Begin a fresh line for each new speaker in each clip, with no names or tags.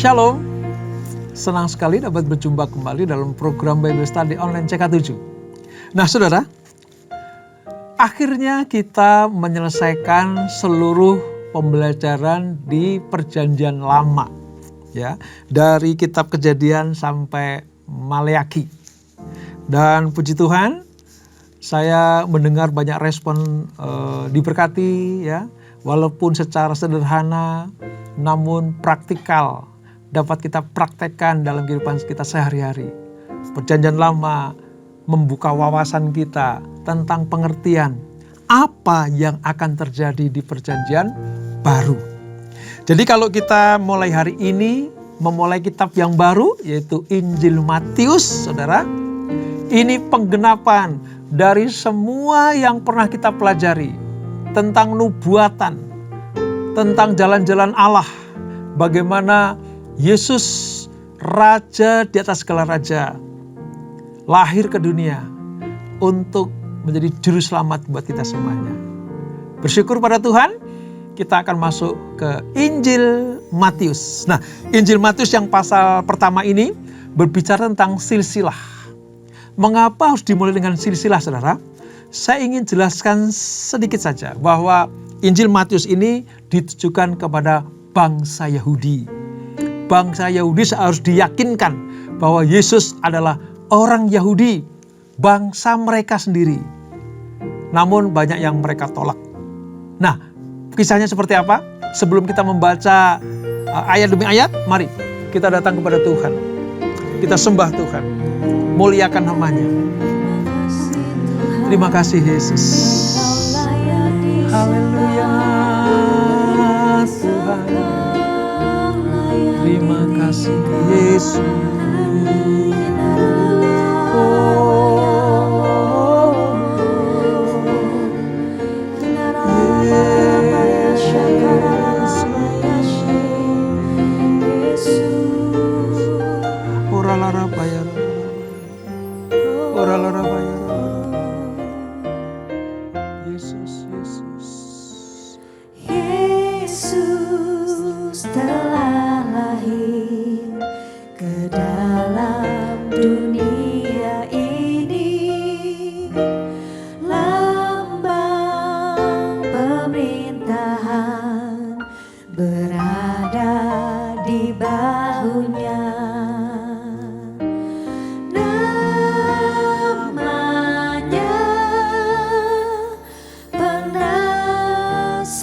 Shalom, senang sekali dapat berjumpa kembali dalam program Bible Study Online CK7. Nah saudara, akhirnya kita menyelesaikan seluruh pembelajaran di Perjanjian Lama, ya, dari Kitab Kejadian sampai Maleakhi. Dan puji Tuhan, saya mendengar banyak respon diberkati, ya, walaupun secara sederhana, namun praktikal dapat kita praktekkan dalam kehidupan kita sehari-hari. Perjanjian Lama membuka wawasan kita tentang pengertian apa yang akan terjadi di Perjanjian Baru. Jadi kalau kita mulai hari ini memulai kitab yang baru, yaitu Injil Matius, saudara, ini penggenapan dari semua yang pernah kita pelajari tentang nubuatan, tentang jalan-jalan Allah, bagaimana Yesus, Raja di atas segala raja, lahir ke dunia untuk menjadi juru selamat buat kita semuanya. Bersyukur pada Tuhan, kita akan masuk ke Injil Matius. Nah, Injil Matius yang pasal pertama ini berbicara tentang silsilah. Mengapa harus dimulai dengan silsilah, saudara? Saya ingin jelaskan sedikit saja bahwa Injil Matius ini ditujukan kepada bangsa Yahudi. Bangsa Yahudi harus diyakinkan bahwa Yesus adalah orang Yahudi, bangsa mereka sendiri. Namun banyak yang mereka tolak. Nah, kisahnya seperti apa? Sebelum kita membaca ayat demi ayat, mari kita datang kepada Tuhan. Kita sembah Tuhan, muliakan namanya. Terima kasih Yesus. Haleluya Tuhan. Terima kasih Yesus.
Yesus telah lahir ke dalam dunia ini, lambang pemerintahan berada di bahunya. Namanya penasehat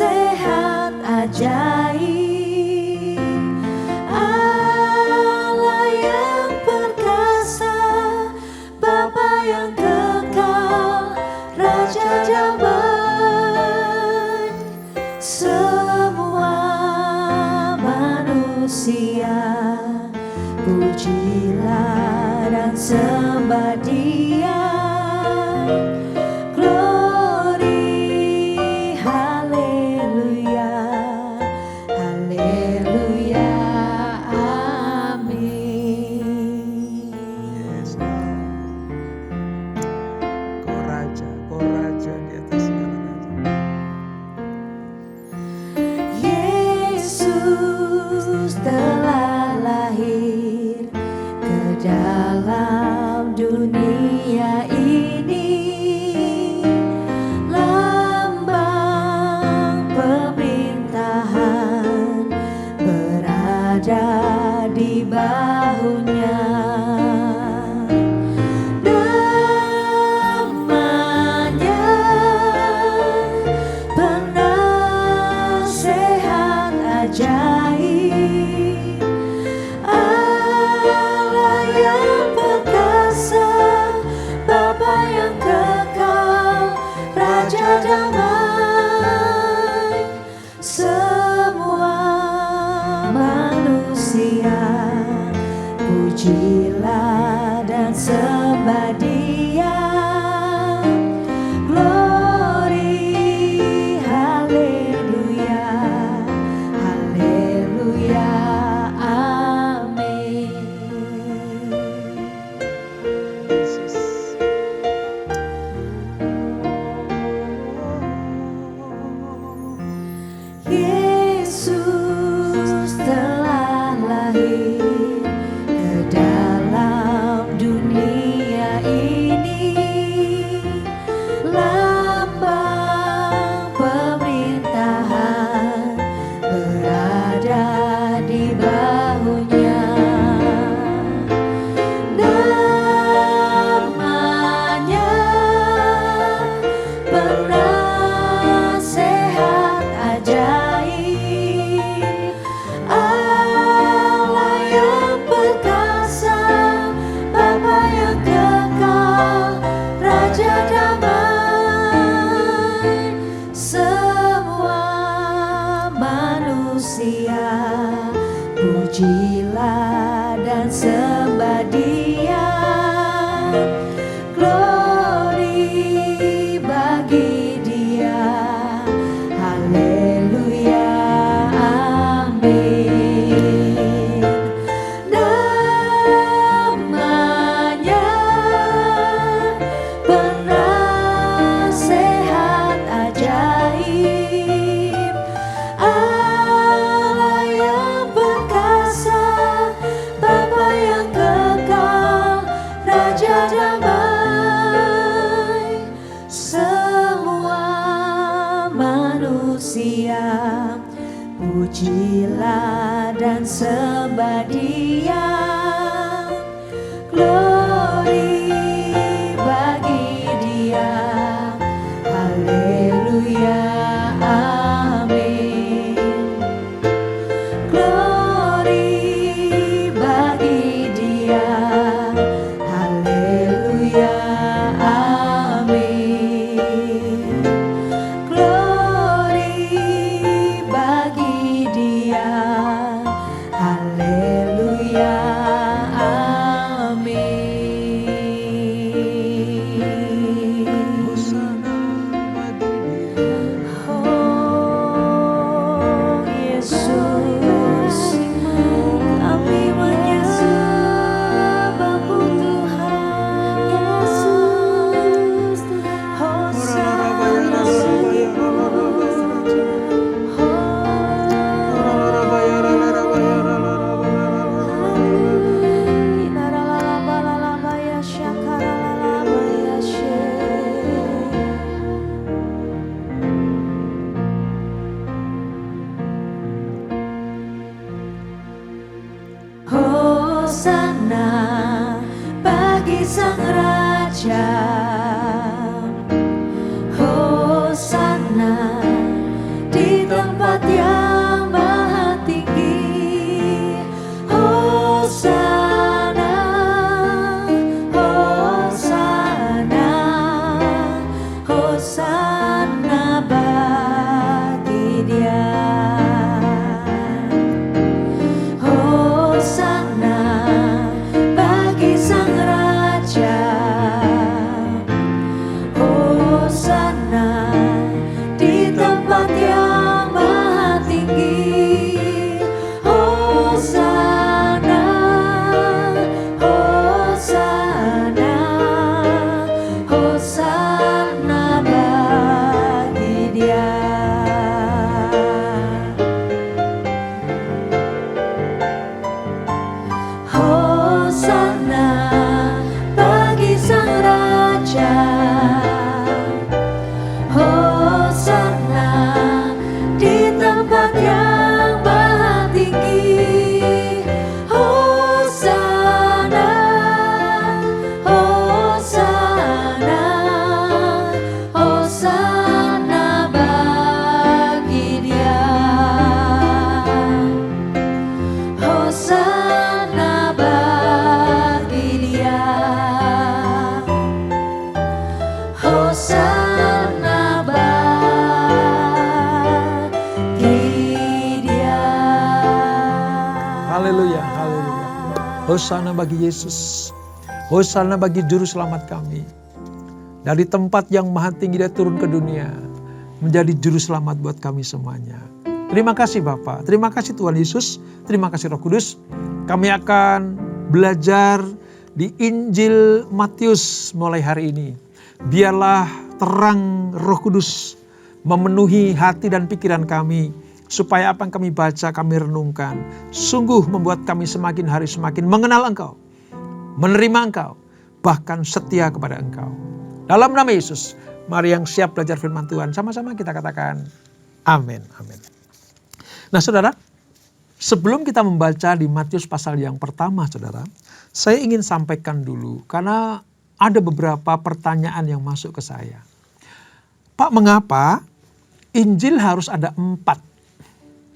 ajaib, Allah yang perkasa, Bapa yang kekal, Raja damai. Semua manusia pujilah dan sembah Dia. Glory, haleluya, haleluya, amin.
Yes, Kau raja di atas segala raja.
Yesus telah lahir ke dalam dunia ini, lambang pemerintahan berada di bahunya. Namanya penasehat ajaib, Allah yang perkasa, Bapa yang kekal, Raja damai. Semua manusia pujilah dan sembah Dia. Glory, haleluya, haleluya, amin. Yesus telah lahir manusia, pujilah dan sembah Dia. Glory bagi Dia, haleluya, amin. Namanya penasehat ajaib, Allah yang perkasa, Bapa yang kekal, Raja damai. Semua manusia, pujilah dan sembah Dia. Glory bagi Dia, haleluya, amin. Glory bagi Dia, haleluya, amin. Glory bagi Dia, haleluya, amin.
Hosana bagi Dia.
Oh Yesus, kami menyembahmu Tuhan. Yesus, Hosana bagi Hosana bagi Sang Raja, Hosana di tempat yang maha tinggi. Hosana, Hosana, Hosana bagi Dia. Hosana bagi Sang Raja, Hosana di tempat yang maha tinggi. Hosana, Hosana, Hosana bagi Dia. Hosana bagi Sang Raja, Hosana di tempat yang maha tinggi. Hosana, Hosana, Hosana bagi Dia. Hosana bagi Dia, Hosana bagi Dia.
Haleluya, haleluya. Hosana bagi Yesus. Hosana bagi juru selamat kami. Dari tempat yang maha tinggi Dia turun ke dunia, menjadi juru selamat buat kami semuanya. Terima kasih Bapa, terima kasih Tuhan Yesus, terima kasih Roh Kudus. Kami akan belajar di Injil Matius mulai hari ini. Biarlah terang Roh Kudus memenuhi hati dan pikiran kami, supaya apa yang kami baca, kami renungkan, sungguh membuat kami semakin hari semakin mengenal Engkau, menerima Engkau, bahkan setia kepada Engkau. Dalam nama Yesus, mari yang siap belajar firman Tuhan, sama-sama kita katakan amin, amin. Nah saudara, sebelum kita membaca di Matius pasal yang pertama saudara, saya ingin sampaikan dulu, karena ada beberapa pertanyaan yang masuk ke saya. Pak, mengapa Injil harus ada 4?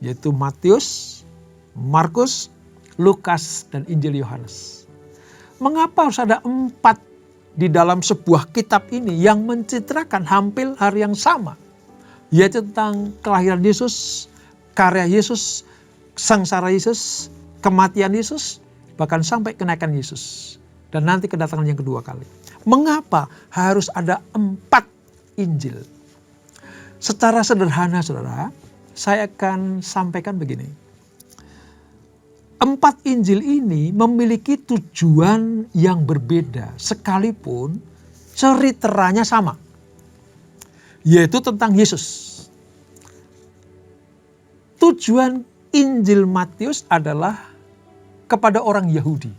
Yaitu Matius, Markus, Lukas, dan Injil Yohanes. Mengapa harus ada 4 di dalam sebuah kitab ini yang mencitrakan hampir hari yang sama? Yaitu tentang kelahiran Yesus, karya Yesus, sangsara Yesus, kematian Yesus, bahkan sampai kenaikan Yesus. Dan nanti kedatangan yang kedua kali. Mengapa harus ada 4 Injil? Secara sederhana saudara, saya akan sampaikan begini. 4 Injil ini memiliki tujuan yang berbeda sekalipun ceritanya sama. Yaitu tentang Yesus. Tujuan Injil Matius adalah kepada orang Yahudi.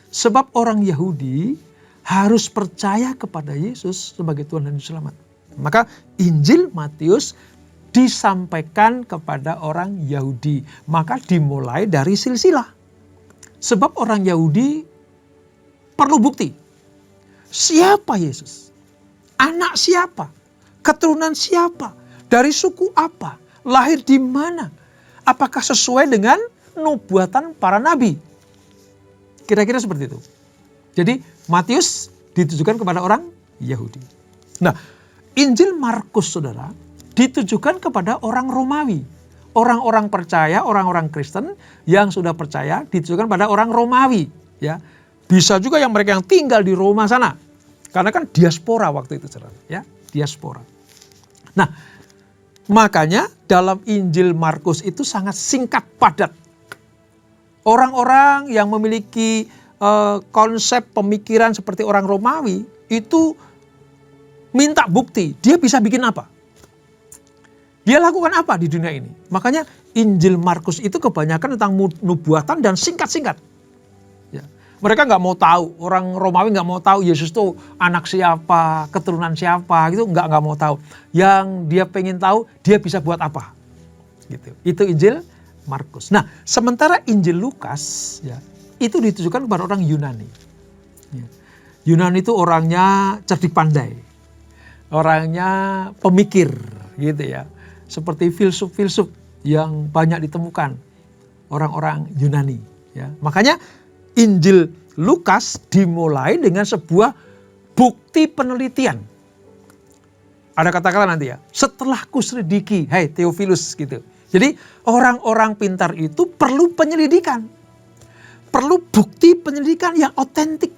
Sebab orang Yahudi harus percaya kepada Yesus sebagai Tuhan dan Juru Selamat. Maka Injil Matius disampaikan kepada orang Yahudi. Maka dimulai dari silsilah. Sebab orang Yahudi perlu bukti. Siapa Yesus? Anak siapa? Keturunan siapa? Dari suku apa? Lahir di mana? Apakah sesuai dengan nubuatan para nabi? Kira-kira seperti itu. Jadi Matius ditujukan kepada orang Yahudi. Nah, Injil Markus saudara ditujukan kepada orang Romawi. Orang-orang percaya, orang-orang Kristen yang sudah percaya ditujukan pada orang Romawi. Ya, bisa juga yang mereka yang tinggal di Roma sana. Karena kan diaspora waktu itu saudara. Ya, diaspora. Nah, makanya dalam Injil Markus itu sangat singkat padat. Orang-orang yang memiliki konsep pemikiran seperti orang Romawi itu minta bukti. Dia bisa bikin apa? Dia lakukan apa di dunia ini? Makanya Injil Markus itu kebanyakan tentang nubuatan dan singkat-singkat. Ya. Mereka nggak mau tahu, orang Romawi nggak mau tahu Yesus itu anak siapa, keturunan siapa, gitu nggak mau tahu. Yang dia pengen tahu, dia bisa buat apa? Gitu. Itu Injil Markus. Nah, sementara Injil Lukas ya, itu ditujukan kepada orang Yunani. Ya. Yunani itu orangnya cerdik pandai, orangnya pemikir, gitu ya. Seperti filsuf-filsuf yang banyak ditemukan orang-orang Yunani. Ya. Makanya Injil Lukas dimulai dengan sebuah bukti penelitian. Ada kata-kata nanti ya, setelah kuselidiki, hai Theophilus gitu. Jadi orang-orang pintar itu perlu penyelidikan. Perlu bukti penyelidikan yang otentik.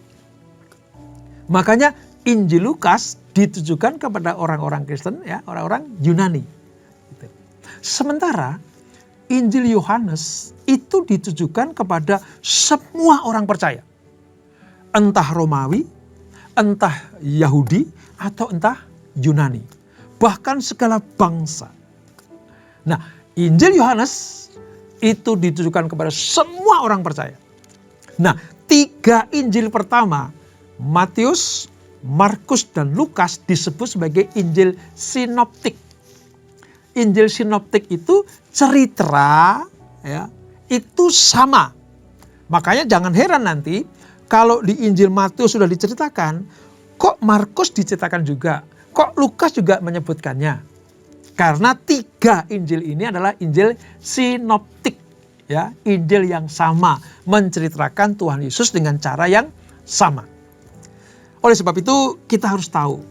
Makanya Injil Lukas ditujukan kepada orang-orang Kristen, ya, orang-orang Yunani. Gitu. Sementara Injil Yohanes itu ditujukan kepada semua orang percaya. Entah Romawi, entah Yahudi, atau entah Yunani. Bahkan segala bangsa. Nah, Injil Yohanes itu ditujukan kepada semua orang percaya. Nah, 3 Injil pertama, Matius, Markus, dan Lukas disebut sebagai Injil sinoptik. Injil sinoptik itu cerita ya, itu sama. Makanya jangan heran nanti kalau di Injil Matius sudah diceritakan, kok Markus diceritakan juga, kok Lukas juga menyebutkannya. Karena 3 Injil ini adalah Injil sinoptik, ya, Injil yang sama, menceritakan Tuhan Yesus dengan cara yang sama. Oleh sebab itu kita harus tahu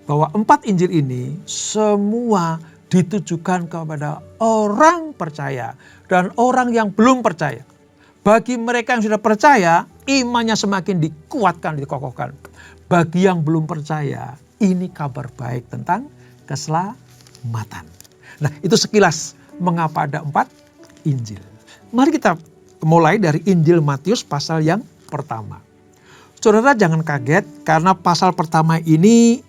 bahwa 4 Injil ini semua ditujukan kepada orang percaya dan orang yang belum percaya. Bagi mereka yang sudah percaya, imannya semakin dikuatkan, dikokohkan. Bagi yang belum percaya, ini kabar baik tentang keselamatan. Nah, itu sekilas mengapa ada 4 Injil. Mari kita mulai dari Injil Matius pasal yang pertama. Saudara jangan kaget karena pasal pertama ini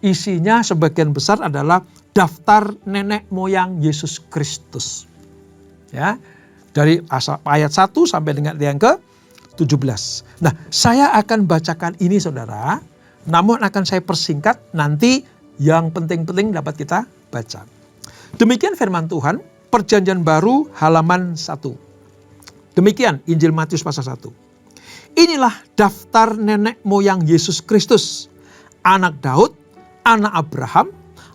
isinya sebagian besar adalah daftar nenek moyang Yesus Kristus. Ya, dari ayat 1 sampai dengan yang ke-17. Nah, saya akan bacakan ini saudara, namun akan saya persingkat, nanti yang penting-penting dapat kita baca. Demikian firman Tuhan, Perjanjian Baru halaman 1. Demikian Injil Matius pasal 1. Inilah daftar nenek moyang Yesus Kristus, anak Daud, anak Abraham.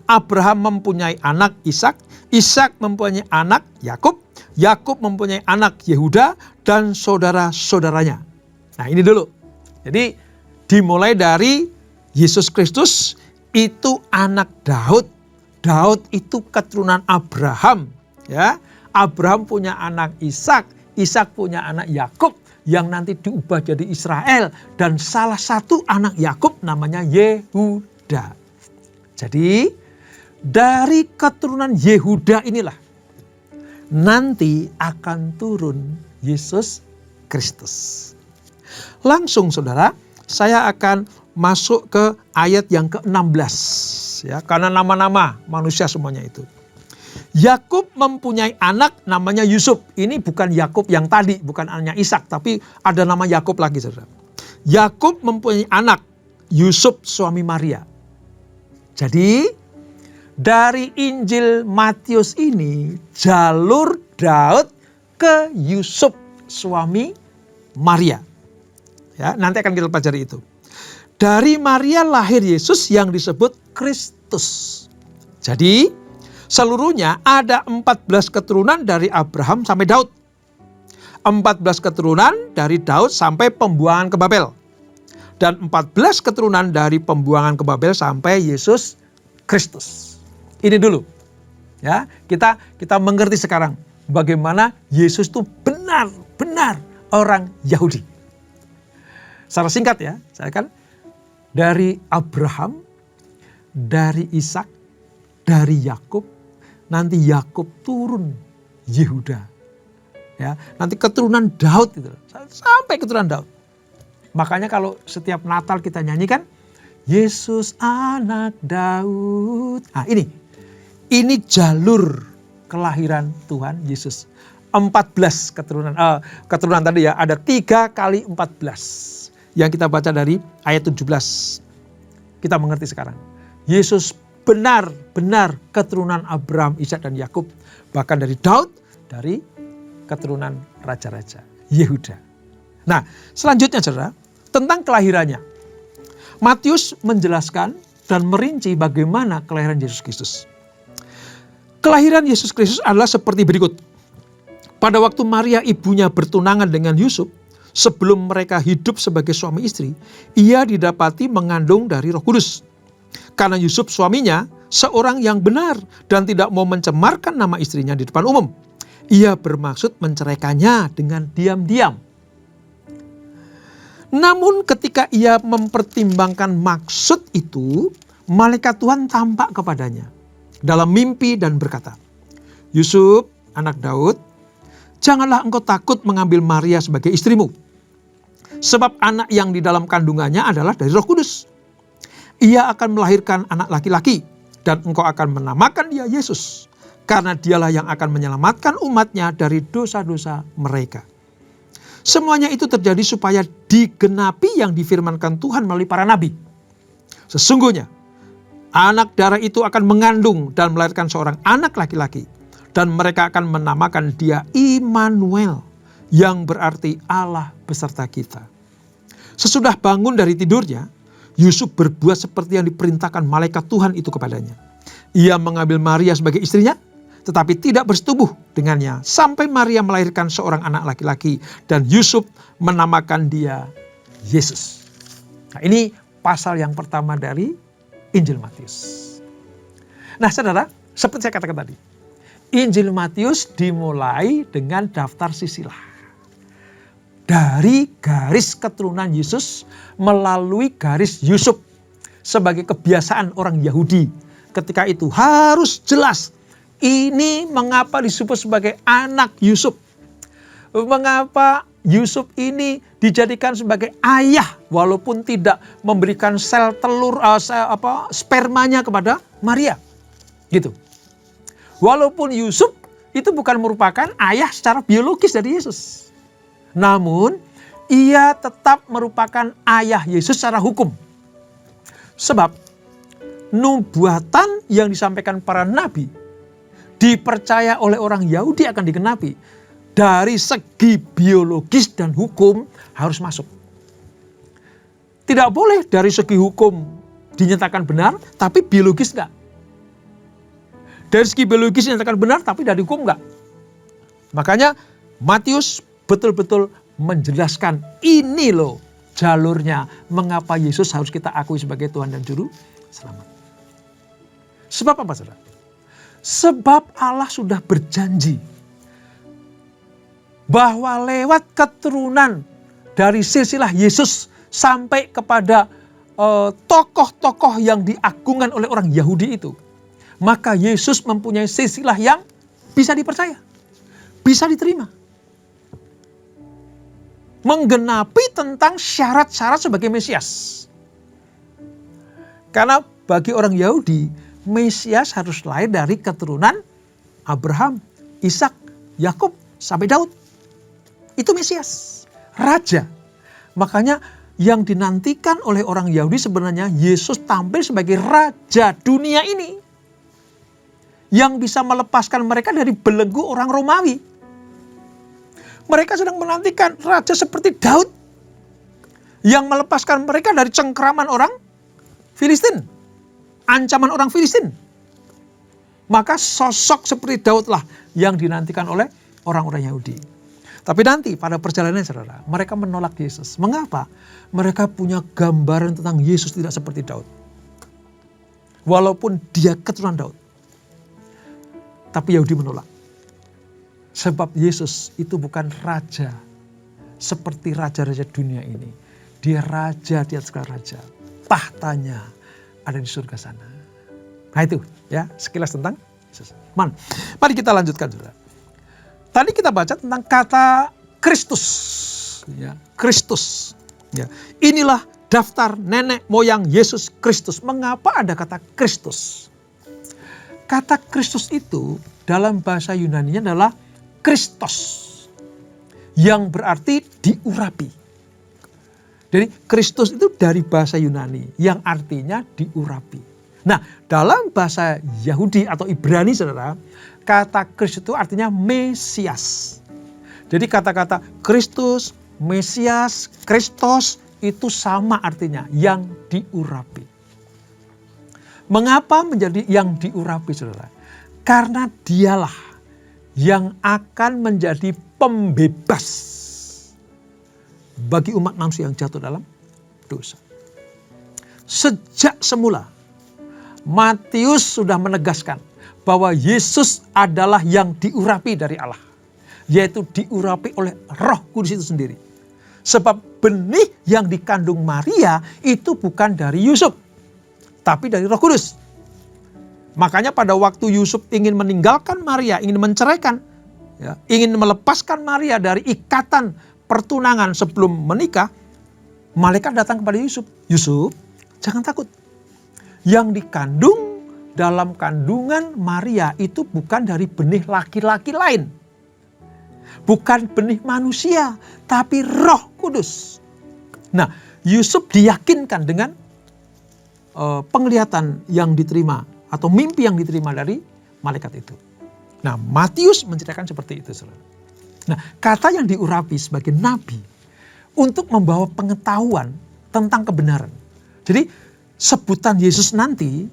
Abraham mempunyai anak Ishak, Ishak mempunyai anak Yakub, Yakub mempunyai anak Yehuda dan saudara-saudaranya. Nah, ini dulu. Jadi dimulai dari Yesus Kristus itu anak Daud. Daud itu keturunan Abraham. Ya, Abraham punya anak Ishak, Ishak punya anak Yakub yang nanti diubah jadi Israel, dan salah satu anak Yakub namanya Yehuda. Jadi dari keturunan Yehuda inilah nanti akan turun Yesus Kristus. Langsung saudara, saya akan masuk ke ayat yang ke-16 ya, karena nama-nama manusia semuanya itu. Yakub mempunyai anak namanya Yusuf. Ini bukan Yakub yang tadi, bukan anaknya Ishak, tapi ada nama Yakub lagi saudara. Yakub mempunyai anak Yusuf suami Maria. Jadi dari Injil Matius ini jalur Daud ke Yusuf suami Maria. Ya, nanti akan kita pelajari itu. Dari Maria lahir Yesus yang disebut Kristus. Jadi seluruhnya ada 14 keturunan dari Abraham sampai Daud. 14 keturunan dari Daud sampai pembuangan ke Babel. Dan 14 keturunan dari pembuangan ke Babel sampai Yesus Kristus. Ini dulu. Ya, kita mengerti sekarang bagaimana Yesus itu benar-benar orang Yahudi. Secara singkat ya, saya kan dari Abraham, dari Ishak, dari Yakub, nanti Yakub turun Yehuda. Ya, nanti keturunan Daud itu, sampai keturunan Daud. Makanya kalau setiap Natal kita nyanyikan Yesus anak Daud. Nah, ini jalur kelahiran Tuhan Yesus. 14 keturunan. Keturunan tadi ya, ada 3 kali 14. Yang kita baca dari ayat 17. Kita mengerti sekarang. Yesus benar-benar keturunan Abraham, Ishak dan Yakub. Bahkan dari Daud, dari keturunan raja-raja Yehuda. Nah, selanjutnya saudara, tentang kelahirannya. Matius menjelaskan dan merinci bagaimana kelahiran Yesus Kristus. Kelahiran Yesus Kristus adalah seperti berikut. Pada waktu Maria ibunya bertunangan dengan Yusuf, sebelum mereka hidup sebagai suami istri, ia didapati mengandung dari Roh Kudus. Karena Yusuf suaminya seorang yang benar dan tidak mau mencemarkan nama istrinya di depan umum, ia bermaksud menceraikannya dengan diam-diam. Namun ketika ia mempertimbangkan maksud itu, malaikat Tuhan tampak kepadanya dalam mimpi dan berkata, Yusuf, anak Daud, janganlah engkau takut mengambil Maria sebagai istrimu. Sebab anak yang di dalam kandungannya adalah dari Roh Kudus. Ia akan melahirkan anak laki-laki dan engkau akan menamakan dia Yesus. Karena dialah yang akan menyelamatkan umatnya dari dosa-dosa mereka. Semuanya itu terjadi supaya digenapi yang difirmankan Tuhan melalui para nabi. Sesungguhnya anak darah itu akan mengandung dan melahirkan seorang anak laki-laki. Dan mereka akan menamakan dia Immanuel, yang berarti Allah beserta kita. Sesudah bangun dari tidurnya, Yusuf berbuat seperti yang diperintahkan malaikat Tuhan itu kepadanya. Ia mengambil Maria sebagai istrinya, tetapi tidak bersetubuh dengannya sampai Maria melahirkan seorang anak laki-laki dan Yusuf menamakan dia Yesus. Nah, ini pasal yang pertama dari Injil Matius. Nah, saudara, seperti saya katakan tadi, Injil Matius dimulai dengan daftar sisilah. Dari garis keturunan Yesus melalui garis Yusuf sebagai kebiasaan orang Yahudi. Ketika itu harus jelas. Ini mengapa disebut sebagai anak Yusuf. Mengapa Yusuf ini dijadikan sebagai ayah walaupun tidak memberikan sel telur spermanya kepada Maria. Gitu. Walaupun Yusuf itu bukan merupakan ayah secara biologis dari Yesus. Namun ia tetap merupakan ayah Yesus secara hukum. Sebab nubuatan yang disampaikan para nabi dipercaya oleh orang Yahudi akan digenapi. Dari segi biologis dan hukum harus masuk. Tidak boleh dari segi hukum dinyatakan benar, tapi biologis enggak. Dari segi biologis dinyatakan benar, tapi dari hukum enggak. Makanya Matius betul-betul menjelaskan ini loh jalurnya mengapa Yesus harus kita akui sebagai Tuhan dan Juru Selamat. Sebab apa saudara? Sebab Allah sudah berjanji bahwa lewat keturunan dari silsilah Yesus sampai kepada tokoh-tokoh yang diagungkan oleh orang Yahudi itu, maka Yesus mempunyai silsilah yang bisa dipercaya, bisa diterima. Menggenapi tentang syarat-syarat sebagai Mesias. Karena bagi orang Yahudi, Mesias harus lahir dari keturunan Abraham, Ishak, Yakub, sampai Daud. Itu Mesias, Raja. Makanya yang dinantikan oleh orang Yahudi sebenarnya Yesus tampil sebagai Raja dunia ini. Yang bisa melepaskan mereka dari belenggu orang Romawi. Mereka sedang menantikan Raja seperti Daud. Yang melepaskan mereka dari cengkeraman orang Filistin. Ancaman orang Filistin. Maka sosok seperti Daud lah yang dinantikan oleh orang-orang Yahudi. Tapi nanti pada perjalanan saudara, mereka menolak Yesus. Mengapa? Mereka punya gambaran tentang Yesus tidak seperti Daud. Walaupun dia keturunan Daud. Tapi Yahudi menolak. Sebab Yesus itu bukan raja seperti raja-raja dunia ini. Dia raja di atas segala raja. Tahtanya ada di surga sana. Nah itu ya sekilas tentang Yesus. Mari kita lanjutkan saudara. Tadi kita baca tentang kata Kristus. Ya, Kristus. Ya. Inilah daftar nenek moyang Yesus Kristus. Mengapa ada kata Kristus? Kata Kristus itu dalam bahasa Yunani adalah Kristos. Yang berarti diurapi. Jadi Kristus itu dari bahasa Yunani yang artinya diurapi. Nah dalam bahasa Yahudi atau Ibrani saudara, kata Kristus itu artinya Mesias. Jadi kata-kata Kristus, Mesias, Kristos itu sama artinya yang diurapi. Mengapa menjadi yang diurapi saudara? Karena dialah yang akan menjadi pembebas bagi umat manusia yang jatuh dalam dosa. Sejak semula Matius sudah menegaskan bahwa Yesus adalah yang diurapi dari Allah. Yaitu diurapi oleh Roh Kudus itu sendiri. Sebab benih yang dikandung Maria itu bukan dari Yusuf. Tapi dari Roh Kudus. Makanya pada waktu Yusuf ingin meninggalkan Maria, ingin menceraikan. Ya, ingin melepaskan Maria dari ikatan pertunangan sebelum menikah. Malaikat datang kepada Yusuf. Yusuf, jangan takut. Yang dikandung dalam kandungan Maria itu bukan dari benih laki-laki lain. Bukan benih manusia, tapi Roh Kudus. Nah, Yusuf diyakinkan dengan penglihatan yang diterima atau mimpi yang diterima dari malaikat itu. Nah, Matius menceritakan seperti itu. Nah, kata yang diurapi sebagai nabi untuk membawa pengetahuan tentang kebenaran. Jadi, sebutan Yesus nanti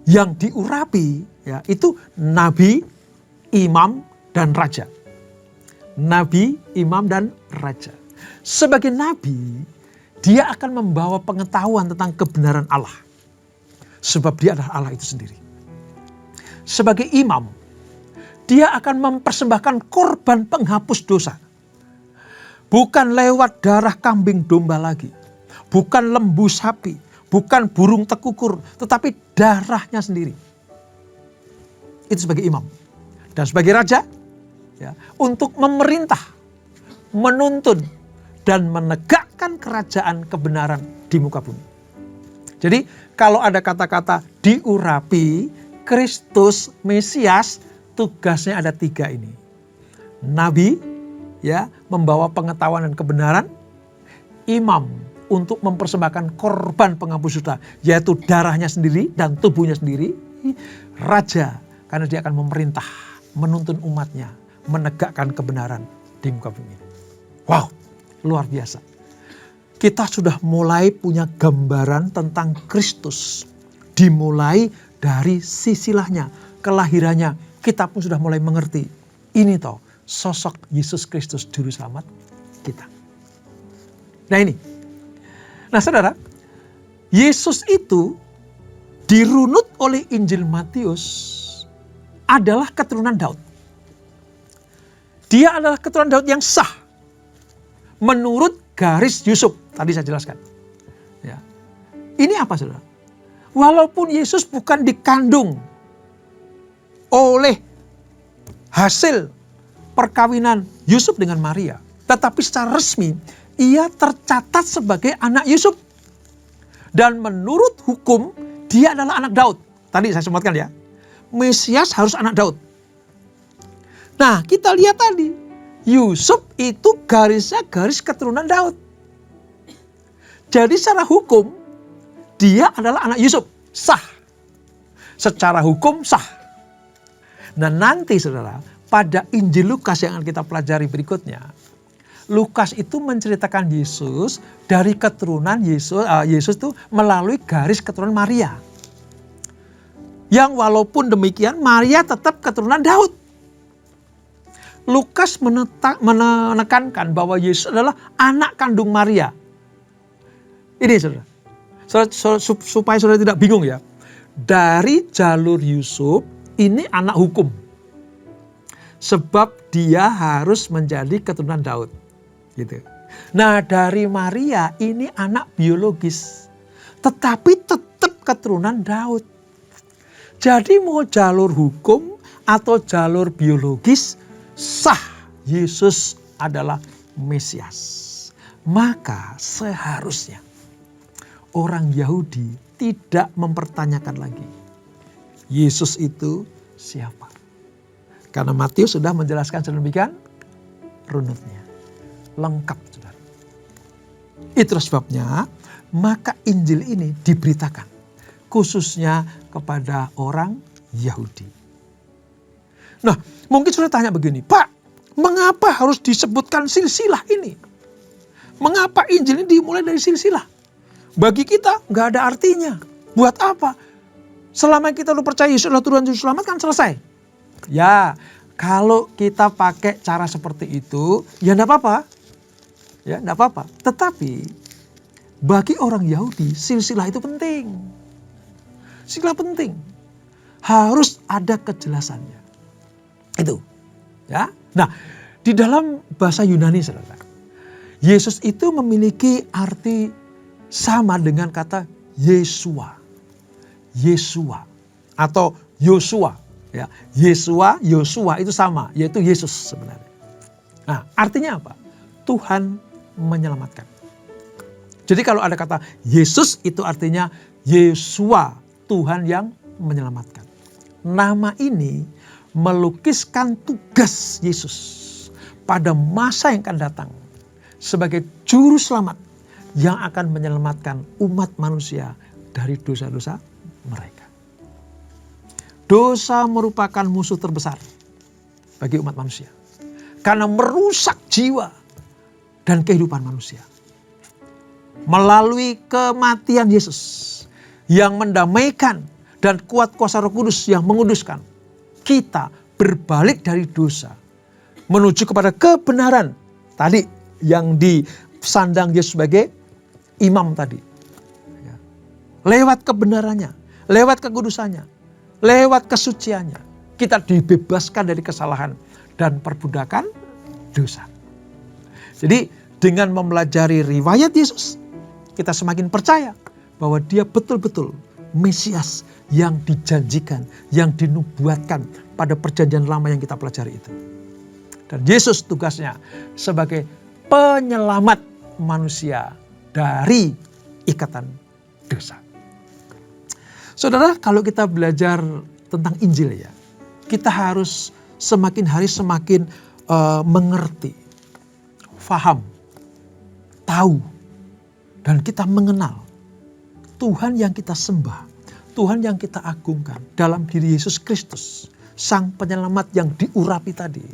yang diurapi ya itu nabi, imam, dan raja. Nabi, imam, dan raja. Sebagai nabi, dia akan membawa pengetahuan tentang kebenaran Allah. Sebab dia adalah Allah itu sendiri. Sebagai imam, dia akan mempersembahkan korban penghapus dosa. Bukan lewat darah kambing domba lagi. Bukan lembu sapi. Bukan burung tekukur. Tetapi darahnya sendiri. Itu sebagai imam. Dan sebagai raja, ya, untuk memerintah, menuntun, dan menegakkan kerajaan kebenaran di muka bumi. Jadi kalau ada kata-kata diurapi, Kristus, Mesias, tugasnya ada 3 ini. Nabi, ya, membawa pengetahuan dan kebenaran. Imam, untuk mempersembahkan korban penghapus dosa, yaitu darahnya sendiri dan tubuhnya sendiri. Raja, karena dia akan memerintah, menuntun umatnya, menegakkan kebenaran di muka bumi. Wow, luar biasa. Kita sudah mulai punya gambaran tentang Kristus. Dimulai dari sisilahnya, kelahirannya. Kita pun sudah mulai mengerti. Ini toh sosok Yesus Kristus Juru Selamat kita. Nah ini. Nah saudara, Yesus itu dirunut oleh Injil Matius adalah keturunan Daud. Dia adalah keturunan Daud yang sah menurut garis Yusuf. Tadi saya jelaskan. Ya. Ini apa, saudara? Walaupun Yesus bukan dikandung oleh hasil perkawinan Yusuf dengan Maria, tetapi secara resmi ia tercatat sebagai anak Yusuf. Dan menurut hukum dia adalah anak Daud. Tadi saya sebutkan ya, Mesias harus anak Daud. Nah, kita lihat tadi, Yusuf itu garisnya garis keturunan Daud. Jadi secara hukum dia adalah anak Yusuf, sah. Secara hukum sah. Nah, nanti saudara, pada Injil Lukas yang akan kita pelajari berikutnya, Lukas itu menceritakan Yesus dari keturunan Yesus itu melalui garis keturunan Maria. Yang walaupun demikian Maria tetap keturunan Daud. Lukas menekankan bahwa Yesus adalah anak kandung Maria. Ini saudara, supaya saudara tidak bingung ya. Dari jalur Yusuf ini anak hukum. Sebab dia harus menjadi keturunan Daud. Gitu. Nah, dari Maria ini anak biologis. Tetapi tetap keturunan Daud. Jadi mau jalur hukum atau jalur biologis, sah Yesus adalah Mesias. Maka seharusnya orang Yahudi tidak mempertanyakan lagi Yesus itu siapa. Karena Matius sudah menjelaskan sedemikian runutnya. Lengkap, saudara. Itu sebabnya maka Injil ini diberitakan khususnya kepada orang Yahudi. Nah, mungkin sudah tanya begini, Pak, mengapa harus disebutkan silsilah ini? Mengapa Injil ini dimulai dari silsilah? Bagi kita nggak ada artinya. Buat apa? Selama kita percaya Yesus adalah Tuhan Juru Selamat kan selesai. Ya, kalau kita pakai cara seperti itu, ya enggak apa-apa. Ya, enggak apa-apa. Tetapi bagi orang Yahudi, silsilah itu penting. Silsilah penting. Harus ada kejelasannya. Itu. Ya. Nah, di dalam bahasa Yunani, saudara, Yesus itu memiliki arti sama dengan kata Yesua. Yesua atau Yosua. Ya, Yosua itu sama, yaitu Yesus sebenarnya. Nah, artinya apa? Tuhan menyelamatkan. Jadi kalau ada kata Yesus itu artinya Yesua, Tuhan yang menyelamatkan. Nama ini melukiskan tugas Yesus pada masa yang akan datang sebagai juru selamat yang akan menyelamatkan umat manusia dari dosa-dosa mereka. Dosa merupakan musuh terbesar bagi umat manusia. Karena merusak jiwa dan kehidupan manusia. Melalui kematian Yesus yang mendamaikan dan kuat kuasa Roh Kudus yang menguduskan, kita berbalik dari dosa menuju kepada kebenaran. Tadi yang disandang Yesus sebagai imam tadi. Lewat kebenarannya, lewat kekudusannya, lewat kesuciannya, kita dibebaskan dari kesalahan dan perbudakan dosa. Jadi dengan mempelajari riwayat Yesus, kita semakin percaya bahwa dia betul-betul Mesias yang dijanjikan, yang dinubuatkan pada perjanjian lama yang kita pelajari itu. Dan Yesus tugasnya sebagai penyelamat manusia dari ikatan dosa. Saudara, kalau kita belajar tentang Injil ya, kita harus semakin hari semakin mengerti, faham, tahu, dan kita mengenal Tuhan yang kita sembah, Tuhan yang kita agungkan dalam diri Yesus Kristus, Sang Penyelamat yang diurapi tadi.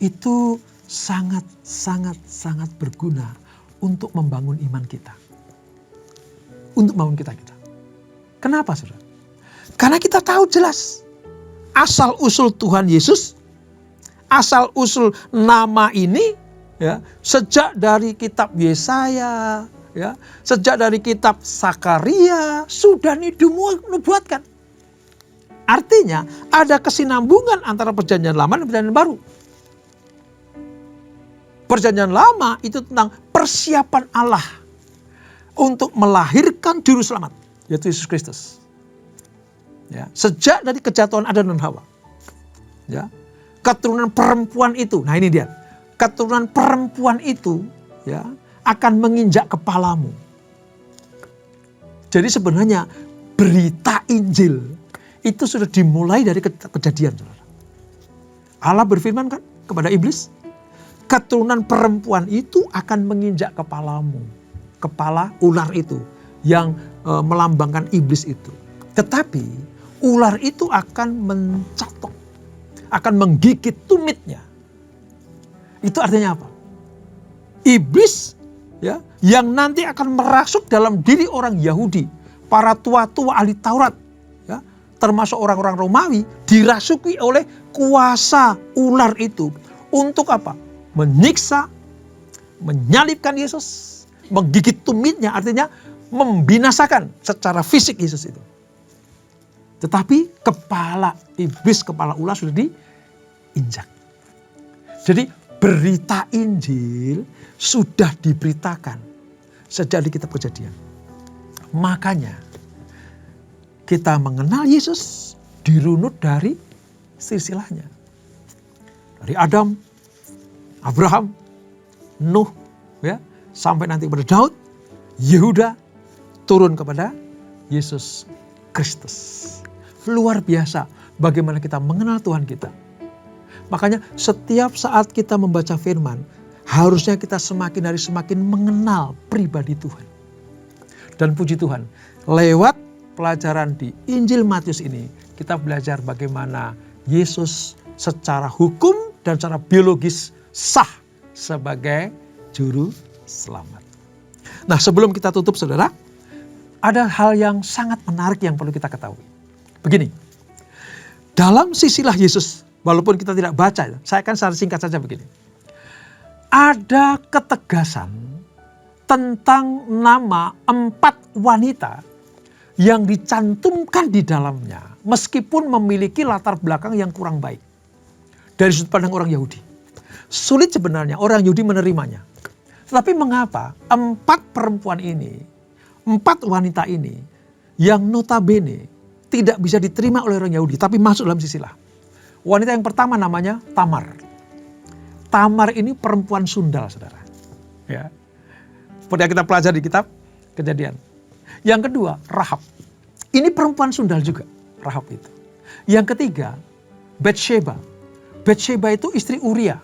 Itu sangat berguna untuk membangun iman kita. Untuk membangun kita. Kenapa, saudara? Karena kita tahu jelas asal-usul Tuhan Yesus, asal-usul nama ini, ya, sejak dari kitab Yesaya, ya, sejak dari kitab Sakaria, sudah dinubuatkan. Artinya ada kesinambungan antara perjanjian lama dan perjanjian baru. Perjanjian lama itu tentang persiapan Allah untuk melahirkan juru selamat, yaitu Yesus Kristus. Ya, sejak dari kejatuhan Adam dan Hawa. Ya, keturunan perempuan itu, nah ini dia. Keturunan perempuan itu ya akan menginjak kepalamu. Jadi sebenarnya berita Injil itu sudah dimulai dari kejadian. Saudara. Allah berfirman kan kepada iblis, keturunan perempuan itu akan menginjak kepalamu. Kepala ular itu yang melambangkan iblis itu. Tetapi ular itu akan mencatok, akan menggigit tumitnya. Itu artinya apa? Iblis ya, yang nanti akan merasuk dalam diri orang Yahudi, para tua-tua ahli Taurat, ya, termasuk orang-orang Romawi, dirasuki oleh kuasa ular itu. Untuk apa? Menyiksa, menyalibkan Yesus, menggigit tumitnya, artinya membinasakan secara fisik Yesus itu. Tetapi kepala iblis, kepala ular sudah diinjak. Jadi berita Injil sudah diberitakan sejak di kitab Kejadian. Makanya kita mengenal Yesus dirunut dari silsilahnya. Dari Adam, Abraham, Nuh, ya, sampai nanti kepada Daud, Yehuda, turun kepada Yesus Kristus. Luar biasa bagaimana kita mengenal Tuhan kita. Makanya setiap saat kita membaca firman, harusnya kita semakin hari semakin mengenal pribadi Tuhan. Dan puji Tuhan, lewat pelajaran di Injil Matius ini, kita belajar bagaimana Yesus secara hukum dan secara biologis sah sebagai juru selamat. Nah, sebelum kita tutup saudara, ada hal yang sangat menarik yang perlu kita ketahui. Begini, dalam sisilah Yesus, walaupun kita tidak baca, saya akan secara singkat saja begini. Ada ketegasan tentang nama 4 wanita yang dicantumkan di dalamnya, meskipun memiliki latar belakang yang kurang baik. Dari sudut pandang orang Yahudi. Sulit sebenarnya orang Yahudi menerimanya. Tetapi mengapa 4 perempuan ini, 4 wanita ini, yang notabene tidak bisa diterima oleh orang Yahudi, tapi masuk dalam sisilah. Wanita yang pertama namanya Tamar. Tamar ini perempuan sundal, saudara. Ya. Seperti yang kita pelajari di kitab Kejadian. Yang kedua, Rahab. Ini perempuan sundal juga, Rahab itu. Yang ketiga, Batsheba. Batsheba itu istri Uria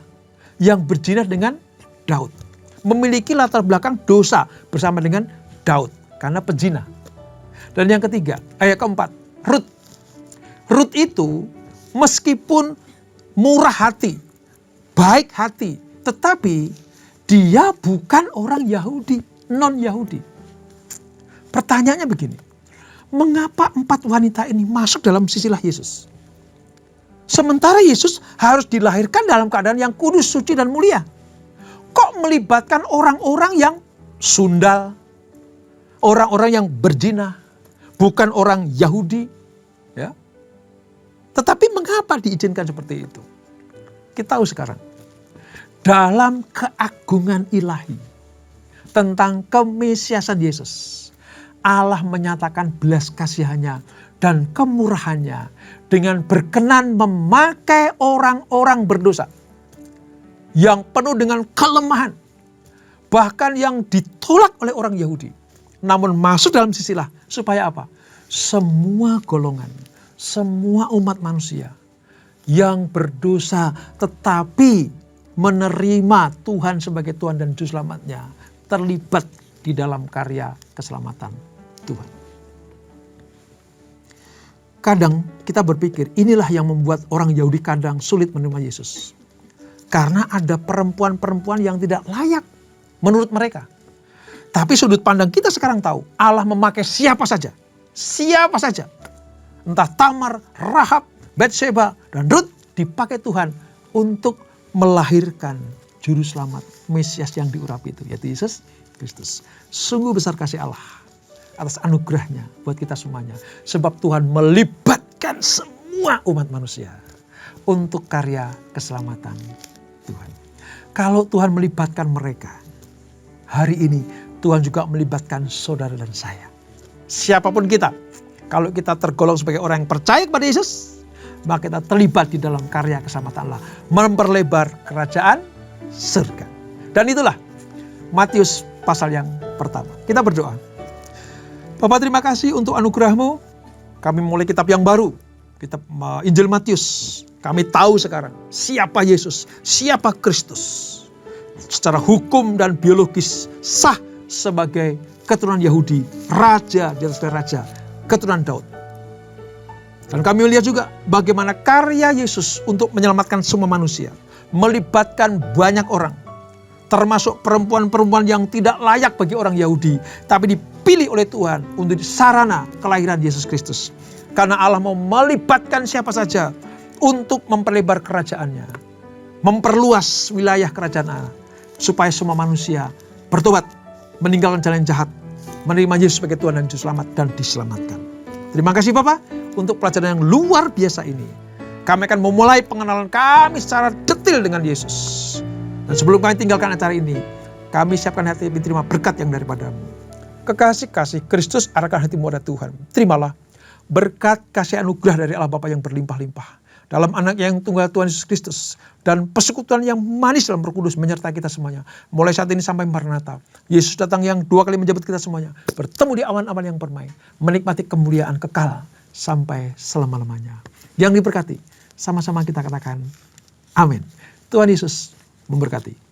yang berzina dengan Daud. Memiliki latar belakang dosa bersama dengan Daud karena pezina. Dan yang ketiga, keempat, Rut. Rut itu meskipun murah hati, baik hati, tetapi dia bukan orang Yahudi, non-Yahudi. Pertanyaannya begini, mengapa 4 wanita ini masuk dalam sisilah Yesus? Sementara Yesus harus dilahirkan dalam keadaan yang kudus, suci, dan mulia. Kok melibatkan orang-orang yang sundal, orang-orang yang berzina, bukan orang Yahudi, ya? Tetapi mengapa diizinkan seperti itu? Kita tahu sekarang, dalam keagungan ilahi tentang kemesiasan Yesus, Allah menyatakan belas kasihannya dan kemurahannya dengan berkenan memakai orang-orang berdosa yang penuh dengan kelemahan, bahkan yang ditolak oleh orang Yahudi, namun masuk dalam sisilah supaya apa? Semua golongan, semua umat manusia yang berdosa tetapi menerima Tuhan sebagai Tuhan dan Juru Selamatnya terlibat di dalam karya keselamatan Tuhan. Kadang kita berpikir inilah yang membuat orang Yahudi kadang sulit menerima Yesus. Karena ada perempuan-perempuan yang tidak layak menurut mereka. Tapi sudut pandang kita sekarang tahu Allah memakai siapa saja. Siapa saja. Entah Tamar, Rahab, Batsheba, dan Rut dipakai Tuhan untuk melahirkan juru selamat Mesias yang diurapi itu, yaitu Yesus Kristus. Sungguh besar kasih Allah atas anugerahnya buat kita semuanya. Sebab Tuhan melibatkan semua semua umat manusia untuk karya keselamatan Tuhan. Kalau Tuhan melibatkan mereka, hari ini Tuhan juga melibatkan saudara dan saya. Siapapun kita, kalau kita tergolong sebagai orang yang percaya kepada Yesus, maka kita terlibat di dalam karya keselamatan Allah, memperlebar kerajaan surga. Dan itulah Matius pasal yang pertama. Kita berdoa. Bapak, terima kasih untuk anugerah-Mu. Kami mulai kitab yang baru, kitab Injil Matius. Kami tahu sekarang siapa Yesus, siapa Kristus. Secara hukum dan biologis sah sebagai keturunan Yahudi, raja di atas raja, keturunan Daud. Dan kami melihat juga bagaimana karya Yesus untuk menyelamatkan semua manusia, melibatkan banyak orang, termasuk perempuan-perempuan yang tidak layak bagi orang Yahudi, tapi dipilih oleh Tuhan untuk sarana kelahiran Yesus Kristus. Karena Allah mau melibatkan siapa saja untuk memperlebar kerajaannya, memperluas wilayah kerajaan Allah, supaya semua manusia bertobat, meninggalkan jalan jahat, menerima Yesus sebagai Tuhan dan Juru Selamat, dan diselamatkan. Terima kasih Bapak untuk pelajaran yang luar biasa ini. Kami akan memulai pengenalan kami secara detail dengan Yesus. Dan sebelum kami tinggalkan acara ini, kami siapkan hati terima berkat yang daripada-Mu. Kekasih-kasih Kristus arahkan hatimu pada Tuhan. Terimalah berkat kasih anugerah dari Allah Bapa yang berlimpah-limpah dalam anak yang tunggal Tuhan Yesus Kristus, dan persekutuan yang manis dalam Roh Kudus menyertai kita semuanya. Mulai saat ini sampai Maranatha. Yesus datang yang 2 kali menjemput kita semuanya. Bertemu di awan-awan yang permai. Menikmati kemuliaan kekal sampai selama-lamanya. Yang diberkati, sama-sama kita katakan amin. Tuhan Yesus memberkati.